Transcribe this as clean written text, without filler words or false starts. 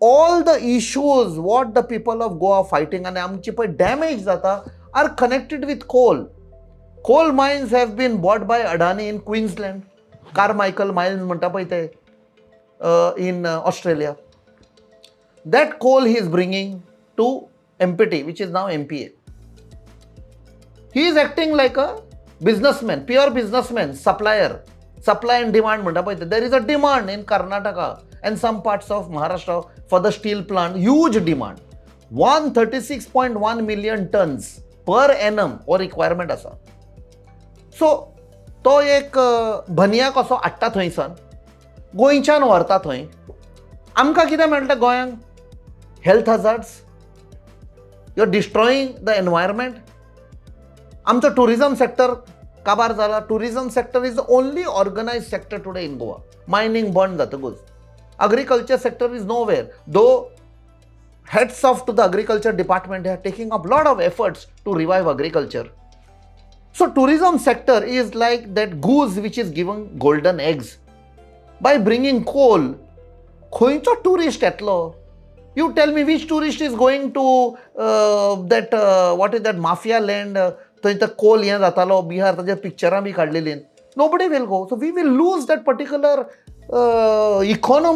all the issues what the people of Goa are fighting and आमची पळय damage जाता are connected with coal. Coal mines have been bought by Adani in Queensland. Carmichael mines म्हणटा पळय ते in Australia. That coal he is bringing to MPT, which is now MPA. He is acting like a businessman, pure businessman, supplier. Supply and demand म्हणटा पळय ते. There is a demand in Karnataka and some parts of Maharashtra for the steel plant, huge demand. 136.1 million tons per annum or requirement आसा. So तो एक भनिया कसो हाडटा थंयसान गोंयच्यान व्हरता थंय. आमकां कितें मेळटा गोंयांक? Health hazards. You are destroying the environment. आमचो टुरिझम सेक्टर काबार जाला. Tourism sector is the only organised sector today in Goa. Mining बंद जातकूच. Agriculture sector is nowhere. Though heads off to the agriculture department, they are taking up a lot of efforts to revive agriculture. So tourism sector is like that goose which is given golden eggs. By bringing coal, khoincho tourist etlo. You tell me which tourist is going to that what is that mafia land? The coal here zatalo Bihar taje picture bhi kadleli. Nobody will go. So we will lose that particular economy.